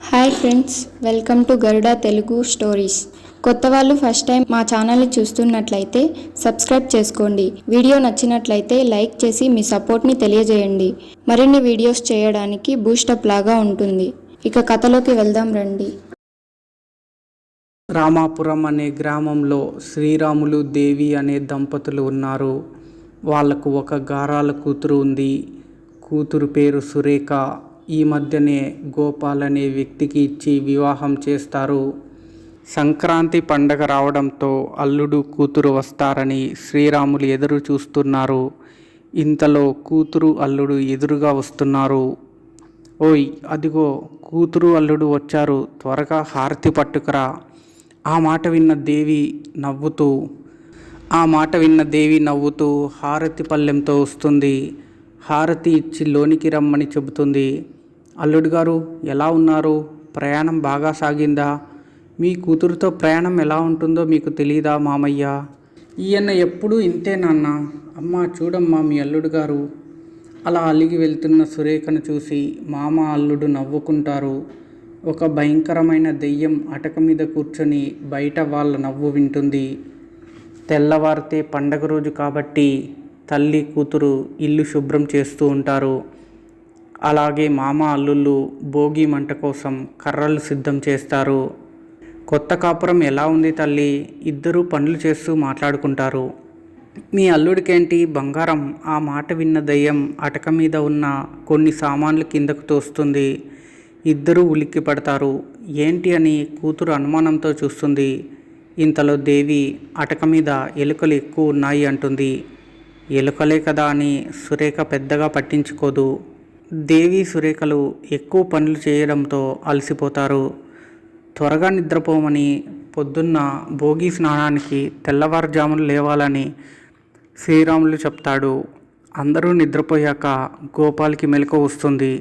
Hi friends, welcome to Garuda Telugu stories. కొత్త వాళ్ళు first time మా ఛానల్ని చూస్తున్నట్లయితే సబ్స్క్రైబ్ చేసుకోండి. వీడియో నచ్చినట్లయితే లైక్ చేసి మీ సపోర్ట్ని తెలియజేయండి. మరిన్ని వీడియోస్ చేయడానికి బూస్టప్ లాగా ఉంటుంది. ఇక కథలోకి వెళ్దాం రండి. రామాపురం అనే గ్రామంలో శ్రీరాములు దేవి అనే దంపతులు ఉన్నారు. వాళ్లకు ఒక గారాల కూతురు ఉంది. కూతురు పేరు సురేఖ. ఈ మధ్యనే గోపాల్ అనే వ్యక్తికి ఇచ్చి వివాహం చేస్తారు. సంక్రాంతి పండగ రావడంతో అల్లుడు కూతురు వస్తారని శ్రీరాములు ఎదురు చూస్తున్నారు. ఇంతలో కూతురు అల్లుడు ఎదురుగా వస్తున్నారు. ఓయ్, అదిగో కూతురు అల్లుడు వచ్చారు, త్వరగా హారతి పట్టుకురా. ఆ మాట విన్న దేవి నవ్వుతూ హారతి పళ్ళెంతో వస్తుంది. హారతి ఇచ్చి లోనికి రమ్మని చెబుతుంది. అల్లుడు గారు, ఎలా ఉన్నారు? ప్రయాణం బాగా సాగిందా? మీ కూతురుతో ప్రయాణం ఎలా ఉంటుందో మీకు తెలీదా మామయ్య? ఈయన ఎప్పుడూ ఇంతే నాన్న. అమ్మ చూడమ్మా మీ అల్లుడు గారు. అలా అలిగి వెళ్తున్న సురేఖను చూసి మామ అల్లుడు నవ్వుకుంటారు. ఒక భయంకరమైన దెయ్యం అటక మీద కూర్చొని బయట వాళ్ళ నవ్వు వింటుంది. తెల్లవారితే పండగ రోజు కాబట్టి తల్లి కూతురు ఇల్లు శుభ్రం చేస్తూ ఉంటారు. అలాగే మామ అల్లుళ్ళు భోగి మంట కోసం కర్రలు సిద్ధం చేస్తారు. కొత్త కాపురం ఎలా ఉంది తల్లి? ఇద్దరూ పనులు చేస్తూ మాట్లాడుకుంటారు. మీ అల్లుడికేంటి బంగారం? ఆ మాట విన్న దయ్యం అటక మీద ఉన్న కొన్ని సామాన్లు కిందకు తోస్తుంది. ఇద్దరూ ఉలిక్కి పడతారు. ఏంటి అని కూతురు అనుమానంతో చూస్తుంది. ఇంతలో దేవి అటక మీద ఎలుకలు ఎక్కువ ఉన్నాయి అంటుంది. ఎలుకలే కదా అని సురేఖ పెద్దగా పట్టించుకోదు. దేవి సురేఖలు ఎక్కువ పనులు చేయడంతో అలసిపోతారు. త్వరగా నిద్రపోమని, పొద్దున్న భోగి స్నానానికి తెల్లవారుజామున లేవాలని శ్రీరాములు చెప్తాడు. అందరూ నిద్రపోయాక గోపాల్కి మెలకువ వస్తుంది.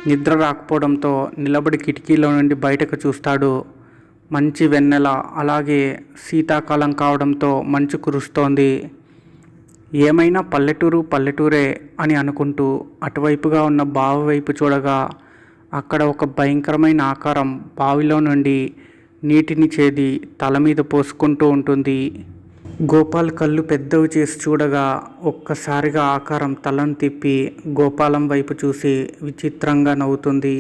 నిద్ర రాకపోవడంతో నిలబడి కిటికీలో నుండి బయటకు చూస్తాడు. మంచి వెన్నెల, అలాగే శీతాకాలం కావడంతో మంచు కురుస్తోంది. ఏమైనా పల్లెటూరే అని అనుకుంటూ అటువైపుగా ఉన్న బావి వైపు చూడగా అక్కడ ఒక భయంకరమైన ఆకారం బావిలో నుండి నీటిని చేది తల మీద పోసుకుంటూ ఉంటుంది. గోపాల్ కళ్ళు పెద్దవి చేసి చూడగా ఒక్కసారిగా ఆకారం తలను తిప్పి గోపాలం వైపు చూసి విచిత్రంగా నవ్వుతుంది.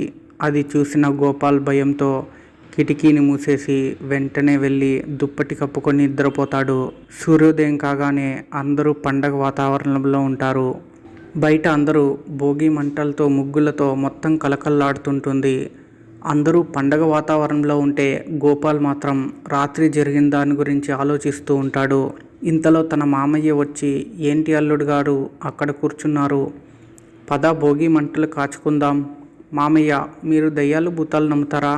అది చూసిన గోపాల్ భయంతో కిటికీని మూసేసి వెంటనే వెళ్ళి దుప్పటి కప్పుకొని నిద్రపోతాడు. సూర్యోదయం కాగానే అందరూ పండగ వాతావరణంలో ఉంటారు. బయట అందరూ భోగి మంటలతో ముగ్గులతో మొత్తం కలకల్లాడుతుంటుంది. అందరూ పండగ వాతావరణంలో ఉంటే గోపాల్ మాత్రం రాత్రి జరిగిన దాని గురించి ఆలోచిస్తూ ఉంటాడు. ఇంతలో తన మామయ్య వచ్చి, ఏంటి అల్లుడు గారు అక్కడ కూర్చున్నారు? పద భోగి మంటలు కాచుకుందాం. మామయ్య, మీరు దయ్యాలు భూతాలు నమ్ముతారా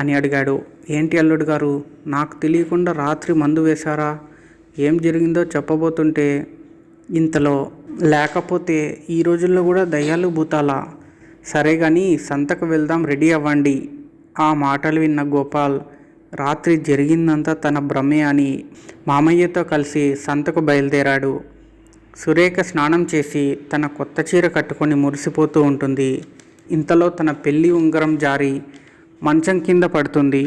అని అడిగాడు. ఏంటి అల్లుడు గారు, నాకు తెలియకుండా రాత్రి మందు వేశారా? ఏం జరిగిందో చెప్పబోతుంటే ఇంతలో, లేకపోతే ఈ రోజుల్లో కూడా దయ్యాలు భూతాలా? సరే కానీ సంతకు వెళ్దాం, రెడీ అవ్వండి. ఆ మాటలు విన్న గోపాల్ రాత్రి జరిగిందంతా తన భ్రమే అని మామయ్యతో కలిసి సంతకు బయలుదేరాడు. సురేఖ స్నానం చేసి తన కొత్త చీర కట్టుకొని మురిసిపోతూ ఉంటుంది. ఇంతలో తన పెళ్లి ఉంగరం జారి మంచం కింద పడుతుంది.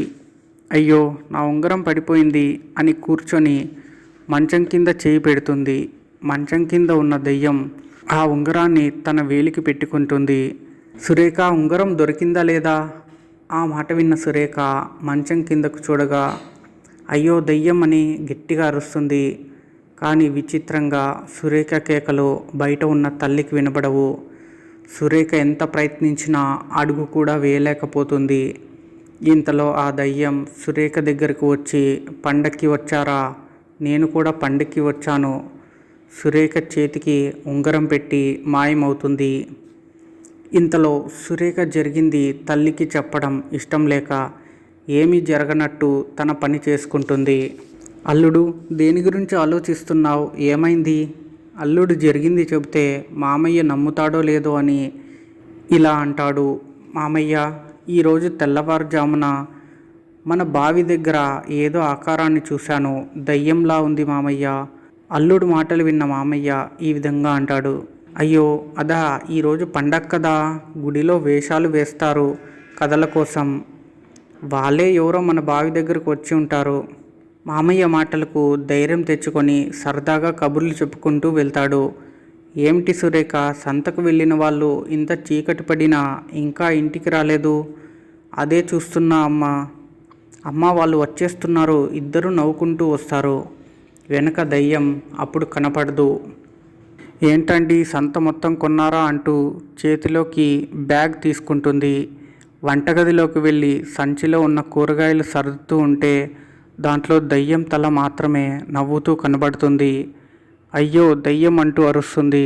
అయ్యో, నా ఉంగరం పడిపోయింది అని కూర్చొని మంచం కింద చేయి పెడుతుంది. మంచం కింద ఉన్న దెయ్యం ఆ ఉంగరాన్ని తన వేలికి పెట్టుకుంటుంది. సురేఖ, ఉంగరం దొరికిందా లేదా? ఆ మాట విన్న సురేఖ మంచం కిందకు చూడగా అయ్యో దెయ్యం అని గట్టిగా అరుస్తుంది. కానీ విచిత్రంగా సురేఖ కేకలు బయట ఉన్న తల్లికి వినబడవు. సురేఖ ఎంత ప్రయత్నించినా అడుగు కూడా వేయలేకపోతుంది. ఇంతలో ఆ దయ్యం సురేఖ దగ్గరకు వచ్చి, పండక్కి వచ్చారా? నేను కూడా పండక్కి వచ్చాను. సురేఖ చేతికి ఉంగరం పెట్టి మాయమవుతుంది. ఇంతలో సురేఖ జరిగింది తల్లికి చెప్పడం ఇష్టం లేక ఏమీ జరగనట్టు తన పని చేసుకుంటుంది. అల్లుడు, దేని గురించి ఆలోచిస్తున్నావు? ఏమైంది? అల్లుడు జరిగింది చెబితే మామయ్య నమ్ముతాడో లేదో అని ఇలా అంటాడు. మామయ్య, ఈరోజు తెల్లవారుజామున మన బావి దగ్గర ఏదో ఆకారాన్ని చూశాను. దయ్యంలా ఉంది మామయ్య. అల్లుడు మాటలు విన్న మామయ్య ఈ విధంగా అంటాడు. అయ్యో అదా, ఈరోజు పండగ కదా, గుడిలో వేషాలు వేస్తారు. కథల కోసం. వాళ్ళే ఎవరో మన బావి దగ్గరకు వచ్చి ఉంటారు. మామయ్య మాటలకు ధైర్యం తెచ్చుకొని సరదాగా కబుర్లు చెప్పుకుంటూ వెళ్తాడు. ఏమిటి సురేఖ, సంతకు వెళ్ళిన వాళ్ళు ఇంత చీకటి పడినా ఇంకా ఇంటికి రాలేదు? అదే చూస్తున్నా అమ్మ వాళ్ళు వచ్చేస్తున్నారు. ఇద్దరు నవ్వుకుంటూ వస్తారు. వెనక దయ్యం అప్పుడు కనపడదు. ఏంటండి, సంత మొత్తం కొన్నారా అంటూ చేతిలోకి బ్యాగ్ తీసుకుంటుంది. వంటగదిలోకి వెళ్ళి సంచిలో ఉన్న కూరగాయలు సర్దుతూ ఉంటే దాంట్లో దయ్యం తల మాత్రమే నవ్వుతూ కనబడుతుంది. అయ్యో దయ్యం అంటూ అరుస్తుంది.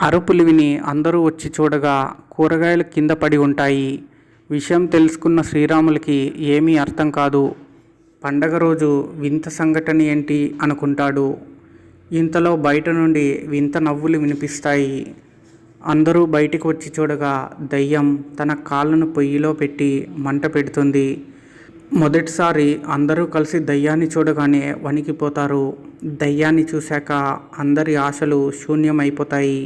అరుపులు విని అందరూ వచ్చి చూడగా కూరగాయలు కింద పడి ఉంటాయి. విషయం తెలుసుకున్న శ్రీరాములకి ఏమీ అర్థం కాదు. పండగ రోజు వింత సంఘటన ఏంటి అనుకుంటాడు. ఇంతలో బయట నుండి వింత నవ్వులు వినిపిస్తాయి. అందరూ బయటికి వచ్చి చూడగా దయ్యం తన కాళ్ళను పొయ్యిలో పెట్టి మంట పెడుతుంది. మొదటిసారి అందరూ కలిసి దయ్యాన్ని చూడగానే వణికిపోతారు. దయ్యాన్ని చూశాక అందరి ఆశలు శూన్యమైపోతాయి.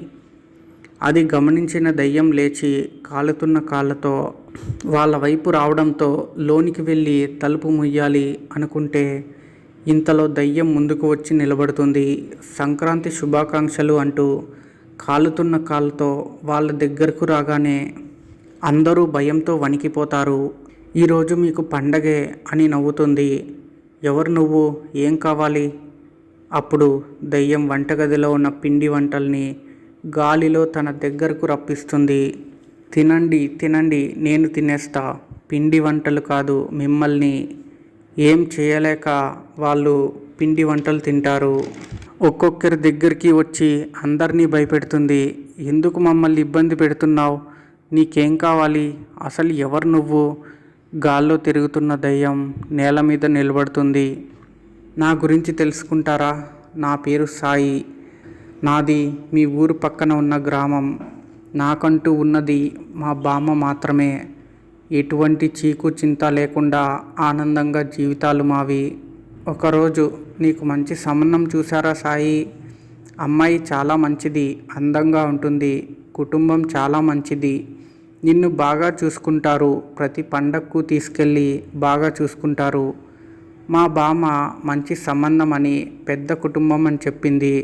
అది గమనించిన దయ్యం లేచి కాలుతున్న కాళ్ళతో వాళ్ళ వైపు రావడంతో లోనికి వెళ్ళి తలుపు ముయ్యాలి అనుకుంటే ఇంతలో దయ్యం ముందుకు వచ్చి నిలబడుతుంది. సంక్రాంతి శుభాకాంక్షలు అంటూ కాలుతున్న కాళ్ళతో వాళ్ళ దగ్గరకు రాగానే అందరూ భయంతో వణికిపోతారు. ఈరోజు మీకు పండగే అని నవ్వుతుంది. ఎవరు నువ్వు, ఏం కావాలి? అప్పుడు దయ్యం వంటగదిలో ఉన్న పిండి వంటల్ని గాలిలో తన దగ్గరకు రప్పిస్తుంది. తినండి తినండి, నేను తినేస్తా. పిండి వంటలు కాదు, మిమ్మల్ని ఏం చేయలేక వాళ్ళు పిండి వంటలు తింటారు. ఒక్కొక్కరి దగ్గరికి వచ్చి అందరినీ భయపెడుతుంది. ఎందుకు మమ్మల్ని ఇబ్బంది పెడుతున్నావు? నీకేం కావాలి? అసలు ఎవరు నువ్వు? గాల్లో తిరుగుతున్న దయ్యం నేల మీద నిలబడుతుంది. నా గురించి తెలుసుకుంటారా? నా పేరు సాయి. నాది మీ ఊరు పక్కన ఉన్న గ్రామం. నాకంటూ ఉన్నది మా బామ్మ మాత్రమే. ఎటువంటి చీకు చింత లేకుండా ఆనందంగా జీవితాలు మావి. ఒకరోజు నీకు మంచి సంబంధం చూసారా సాయి? అమ్మాయి చాలా మంచిది, అందంగా ఉంటుంది, కుటుంబం చాలా మంచిది, నిన్ను బాగా చూసుకుంటారు, ప్రతి పండగకు తీసుకెళ్ళి బాగా చూసుకుంటారు. మా బామ్మ మంచి సంబంధం అని, పెద్ద కుటుంబం అని చెప్పింది.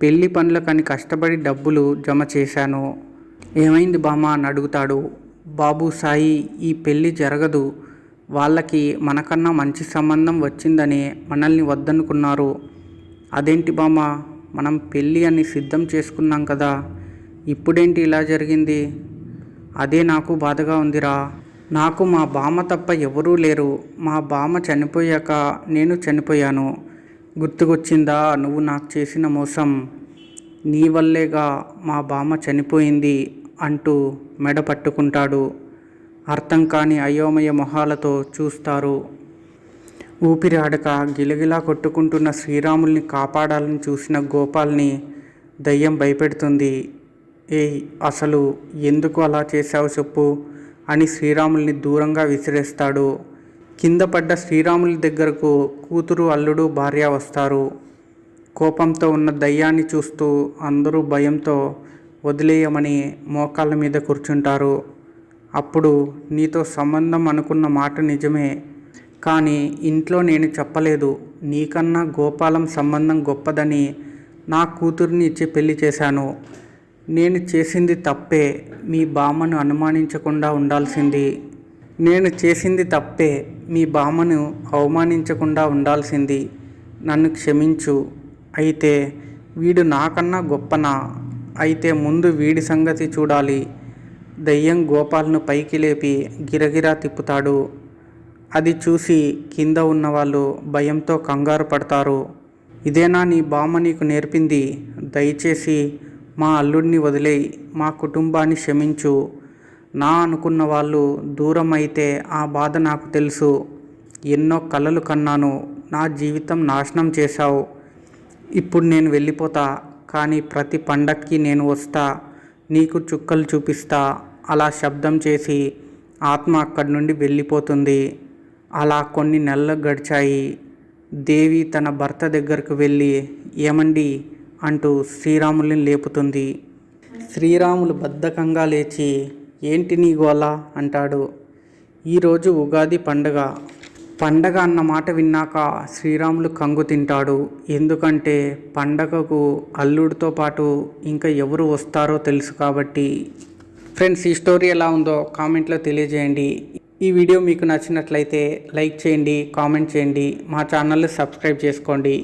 పెళ్లి పనులకని కష్టపడి డబ్బులు జమ చేశాను. ఏమైంది బామ్మ అని అడుగుతాడు. బాబు సాయి, ఈ పెళ్ళి జరగదు. వాళ్ళకి మనకన్నా మంచి సంబంధం వచ్చిందని మనల్ని వద్దనుకున్నారు. అదేంటి బామ్మ, మనం పెళ్ళి అని సిద్ధం చేసుకున్నాం కదా, ఇప్పుడేంటి ఇలా జరిగింది? అదే నాకు బాధగా ఉందిరా. నాకు మా బామ్మ తప్ప ఎవరూ లేరు. మా బామ్మ చనిపోయాక నేను చనిపోయాను. గుర్తుకొచ్చిందా నువ్వు నాకు చేసిన మోసం? నీ వల్లేగా మా బామ్మ చనిపోయింది అంటూ మెడ పట్టుకుంటాడు. అర్థం కాని అయోమయ మొహాలతో చూస్తారు. ఊపిరి ఆడక గిలగిలా కొట్టుకుంటున్న శ్రీరాముల్ని కాపాడాలని చూసిన గోపాల్ని దయ్యం భయపెడుతుంది. ఏయ్, అసలు ఎందుకు అలా చేశావు చెప్పు అని శ్రీరాముల్ని దూరంగా విసిరేస్తాడు. కింద పడ్డ శ్రీరాముల దగ్గరకు కూతురు, అల్లుడు, భార్య వస్తారు. కోపంతో ఉన్న దయ్యాన్ని చూస్తూ అందరూ భయంతో వదిలేయమని మోకాళ్ళ మీద కూర్చుంటారు. అప్పుడు నీతో సంబంధం అనుకున్న మాట నిజమే, కానీ ఇంట్లో నేను చెప్పలేదు. నీకన్నా గోపాలం సంబంధం గొప్పదని నా కూతుర్ని ఇచ్చి పెళ్లి చేశాను. నేను చేసింది తప్పే, మీ బామ్మను అనుమానించకుండా ఉండాల్సింది. నేను చేసింది తప్పే, మీ బామ్మను అవమానించకుండా ఉండాల్సింది. నన్ను క్షమించు. అయితే వీడు నాకన్నా గొప్పనా? అయితే ముందు వీడి సంగతి చూడాలి. దయ్యం గోపాల్ను పైకి లేపి గిరగిరా తిప్పుతాడు. అది చూసి కింద ఉన్నవాళ్ళు భయంతో కంగారు పడతారు. ఇదేనా నీ బామ్మ నీకు నేర్పింది? దయచేసి మా అల్లుడిని వదిలేయి, మా కుటుంబాన్ని క్షమించు. నా అనుకున్న వాళ్ళు దూరం అయితే ఆ బాధ నాకు తెలుసు. ఎన్నో కలలు కన్నాను, నా జీవితం నాశనం చేశావు. ఇప్పుడు నేను వెళ్ళిపోతా, కానీ ప్రతి పండక్కి నేను వస్తా, నీకు చుక్కలు చూపిస్తా. అలా శబ్దం చేసి ఆత్మ అక్కడి నుండి వెళ్ళిపోతుంది. అలా కొన్ని నెలలు గడిచాయి. దేవి తన భర్త దగ్గరకు వెళ్ళి ఏమండి అంటూ శ్రీరాముల్ని లేపుతుంది. శ్రీరాములు బద్ధకంగా లేచి ఏంటి నీ గోల అంటాడు. ఈరోజు ఉగాది పండగ. పండగ అన్న మాట విన్నాక శ్రీరాములు కంగు తింటాడు. ఎందుకంటే పండగకు అల్లుడితో పాటు ఇంకా ఎవరు వస్తారో తెలుసు కాబట్టి. ఫ్రెండ్స్, ఈ స్టోరీ ఎలా ఉందో కామెంట్లో తెలియజేయండి. ఈ వీడియో మీకు నచ్చినట్లయితే లైక్ చేయండి, కామెంట్ చేయండి, మా ఛానల్ని సబ్స్క్రైబ్ చేసుకోండి.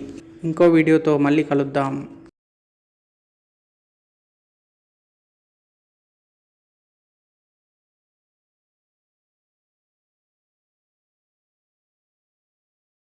ఇంకో వీడియోతో మళ్ళీ కలుద్దాం.